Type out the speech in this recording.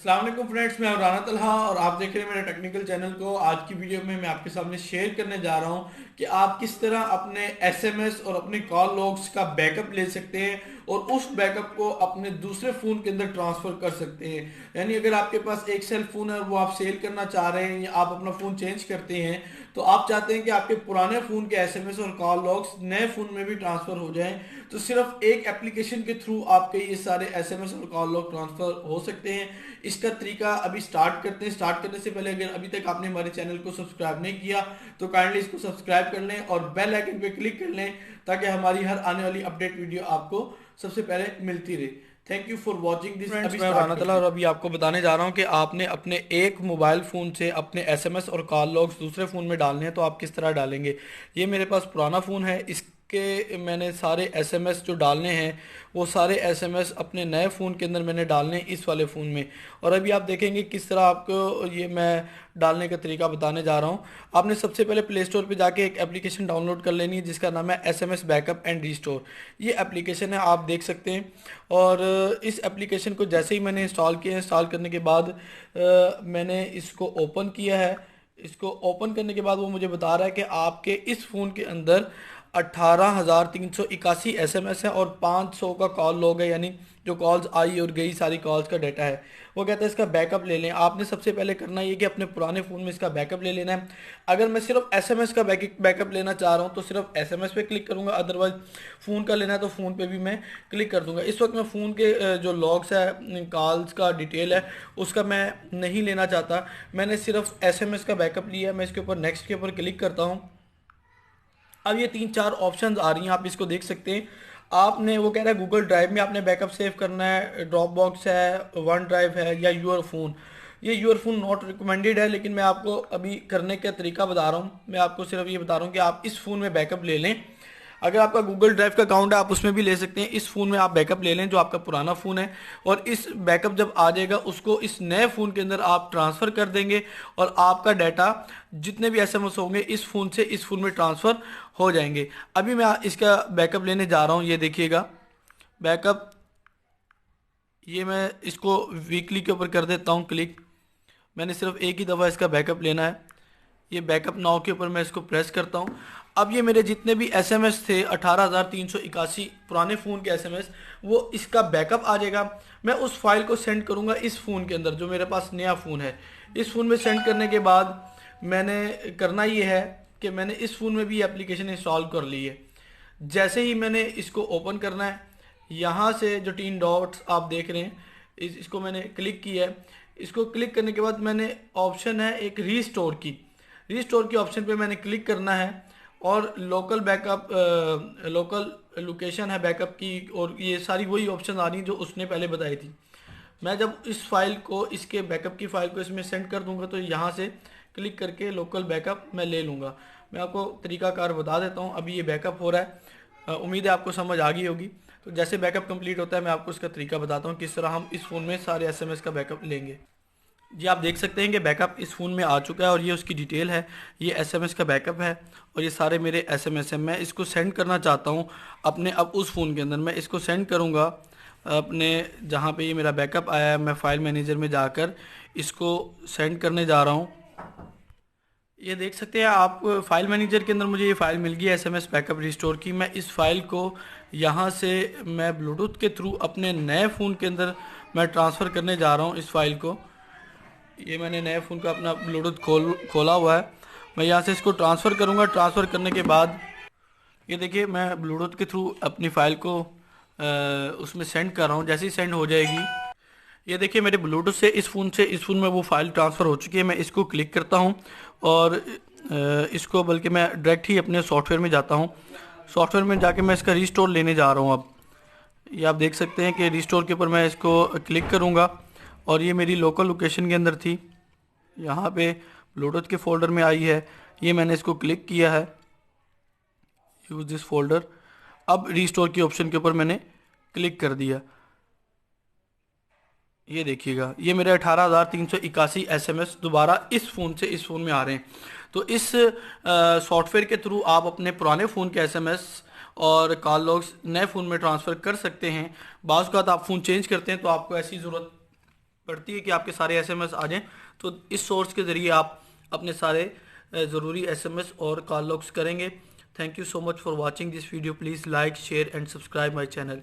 अस्सलाम वालेकुम फ्रेंड्स, मैं राना तलहा और आप देख रहे हैं मेरे टेक्निकल चैनल को। आज की वीडियो में मैं आपके सामने शेयर करने जा रहा हूं कि आप किस तरह अपने एसएमएस और अपने कॉल लॉग्स का बैकअप ले सकते हैं और उस बैकअप को अपने दूसरे फ़ोन के अंदर ट्रांसफ़र कर सकते हैं। यानी अगर आपके पास एक सेल फ़ोन है और वो आप सेल करना चाह रहे हैं या आप अपना फ़ोन चेंज करते हैं, तो आप चाहते हैं कि आपके पुराने फ़ोन के एसएमएस और कॉल लॉग्स नए फ़ोन में भी ट्रांसफ़र हो जाएं, तो सिर्फ एक एप्लीकेशन के थ्रू आपके ये सारे एसएमएस और कॉल लॉग ट्रांसफ़र हो सकते हैं। इसका तरीका अभी स्टार्ट करते हैं। स्टार्ट करने से पहले अगर अभी तक आपने हमारे चैनल को सब्सक्राइब नहीं किया तो काइंडली इसको सब्सक्राइब कर लें और बेल आइकन पे क्लिक कर लें ताकि हमारी हर आने वाली अपडेट वीडियो आपको सबसे पहले मिलती रहे। Thank you for watching this. Friends, अभी मैं स्टार्ट राना तला करते और हैं। अभी आपको बताने जा रहा हूं कि आपने अपने एक मोबाइल फ़ोन से अपने एसएमएस और कॉल लॉग्स दूसरे फ़ोन में डालने हैं तो आप किस तरह डालेंगे। ये मेरे पास पुराना फ़ोन है, इसके मैंने सारे एसएमएस जो डालने हैं वो सारे एसएमएस अपने नए फ़ोन के अंदर मैंने डालने हैं इस वाले फ़ोन में। और अभी आप देखेंगे किस तरह आपको ये मैं डालने का तरीका बताने जा रहा हूँ। आपने सबसे पहले प्ले स्टोर पे जाके एक एप्लीकेशन डाउनलोड कर लेनी है जिसका नाम है एसएमएस बैकअप एंड रिस्टोर। ये एप्लीकेशन है, आप देख सकते हैं। और इस एप्लीकेशन को जैसे ही मैंने इंस्टॉल किया, इंस्टॉल करने के बाद मैंने इसको ओपन किया है। इसको ओपन करने के बाद वो मुझे बता रहा है कि आपके इस फ़ोन के अंदर 18,381 एसएमएस है और 500 का कॉल लॉग है, यानी जो कॉल्स आई और गई सारी कॉल्स का डाटा है। वो कहता है इसका बैकअप ले लें। आपने सबसे पहले करना ये कि अपने पुराने फ़ोन में इसका बैकअप ले लेना है। अगर मैं सिर्फ एसएमएस का बैकअप लेना चाह रहा हूँ तो सिर्फ एसएमएस पे क्लिक करूंगा, अदरवाइज फ़ोन का लेना है तो फ़ोन पे भी मैं क्लिक कर दूंगा। इस वक्त मैं फ़ोन के जो लॉग्स है, कॉल्स का डिटेल है, उसका मैं नहीं लेना चाहता। मैंने सिर्फ एसएमएस का बैकअप लिया है। मैं इसके ऊपर नेक्स्ट के ऊपर क्लिक करता हूँ। अब ये तीन चार ऑप्शंस आ रही हैं, आप इसको देख सकते हैं। आपने वो कह रहा है गूगल ड्राइव में आपने बैकअप सेव करना है, ड्रॉप बॉक्स है, वन ड्राइव है या यूर फोन। ये यूर फोन नॉट रिकमेंडेड है, लेकिन मैं आपको अभी करने का तरीका बता रहा हूँ। मैं आपको सिर्फ ये बता रहा हूँ कि आप इस फ़ोन में बैकअप ले लें। अगर आपका गूगल ड्राइव का अकाउंट है आप उसमें भी ले सकते हैं। इस फ़ोन में आप बैकअप ले लें जो आपका पुराना फ़ोन है, और इस बैकअप जब आ जाएगा उसको इस नए फ़ोन के अंदर आप ट्रांसफ़र कर देंगे और आपका डाटा जितने भी एसएमएस होंगे इस फ़ोन से इस फ़ोन में ट्रांसफ़र हो जाएंगे। अभी मैं इसका बैकअप लेने जा रहा हूँ, ये देखिएगा बैकअप। ये मैं इसको वीकली के ऊपर कर देता हूँ क्लिक। मैंने सिर्फ एक ही दफ़ा इसका बैकअप लेना है। ये बैकअप नाउ के ऊपर मैं इसको प्रेस करता हूँ। अब ये मेरे जितने भी एसएमएस थे 18,381 पुराने फ़ोन के एसएमएस, वो इसका बैकअप आ जाएगा। मैं उस फाइल को सेंड करूँगा इस फ़ोन के अंदर जो मेरे पास नया फ़ोन है। इस फ़ोन में सेंड करने के बाद मैंने करना ये है कि मैंने इस फ़ोन में भी एप्लीकेशन इंस्टॉल कर ली है। जैसे ही मैंने इसको ओपन करना है, यहाँ से जो तीन डॉट्स आप देख रहे हैं इसको मैंने क्लिक किया है। इसको क्लिक करने के बाद मैंने ऑप्शन है एक रीस्टोर की, रीस्टोर के ऑप्शन पे मैंने क्लिक करना है और लोकल बैकअप, लोकल लोकेशन है बैकअप की, और ये सारी वही ऑप्शन आ रही हैं जो उसने पहले बताई थी। मैं जब इस फाइल को, इसके बैकअप की फाइल को इसमें सेंड कर दूंगा तो यहाँ से क्लिक करके लोकल बैकअप मैं ले लूँगा। मैं आपको तरीकाकार बता देता हूँ। अभी ये बैकअप हो रहा है, उम्मीद है आपको समझ आ गई होगी। तो जैसे बैकअप कंप्लीट होता है मैं आपको इसका तरीका बताता हूँ किस तरह हम इस फ़ोन में सारे एसएमएस का बैकअप लेंगे। जी, आप देख सकते हैं कि बैकअप इस फ़ोन में आ चुका है और ये उसकी डिटेल है। ये एसएमएस का बैकअप है और ये सारे मेरे एसएमएस हैं। मैं इसको सेंड करना चाहता हूँ अपने अब उस फ़ोन के अंदर। मैं इसको सेंड करूँगा अपने जहाँ पे ये मेरा बैकअप आया है। मैं फ़ाइल मैनेजर में जाकर इसको सेंड करने जा रहा हूँ। ये देख सकते हैं आप फाइल मैनेजर के अंदर मुझे ये फ़ाइल मिल गई है एसएमएस बैकअप रिस्टोर की। मैं इस फाइल को यहाँ से मैं ब्लूटूथ के थ्रू अपने नए फ़ोन के अंदर मैं ट्रांसफ़र करने जा रहा हूँ इस फाइल को। ये मैंने नए फ़ोन का अपना ब्लूटूथ खोला हुआ है। मैं यहाँ से इसको ट्रांसफ़र करूँगा। ट्रांसफ़र करने के बाद ये देखिए मैं ब्लूटूथ के थ्रू अपनी फ़ाइल को उसमें सेंड कर रहा हूँ। जैसे ही सेंड हो जाएगी, ये देखिए मेरे ब्लूटूथ से इस फ़ोन में वो फ़ाइल ट्रांसफ़र हो चुकी है। मैं इसको क्लिक करता हूँ और इसको, बल्कि मैं डायरेक्ट ही अपने सॉफ्टवेयर में जाता हूँ। सॉफ्टवेयर में जाके मैं इसका रीस्टोर लेने जा रहा हूँ। अब ये आप देख सकते हैं कि रीस्टोर के ऊपर मैं इसको क्लिक करूँगा और ये मेरी लोकल लोकेशन के अंदर थी, यहाँ पे ब्लूटूथ के फोल्डर में आई है। ये मैंने इसको क्लिक किया है, यूज़ दिस फोल्डर। अब रीस्टोर के ऑप्शन के ऊपर मैंने क्लिक कर दिया। ये देखिएगा ये मेरे 18,381 एसएमएस दोबारा इस फ़ोन से इस फ़ोन में आ रहे हैं। तो इस सॉफ्टवेयर के थ्रू आप अपने पुराने फ़ोन के एसएमएस और कॉल लॉग्स नए फ़ोन में ट्रांसफ़र कर सकते हैं। बाज़ औक़ात आप फ़ोन चेंज करते हैं तो आपको ऐसी ज़रूरत पड़ती है कि आपके सारे एसएमएस आ जाएं। तो इस सोर्स के ज़रिए आप अपने सारे ज़रूरी एसएमएस और कॉल लॉग्स करेंगे। Thank you so much for watching this video. Please like share and subscribe my channel.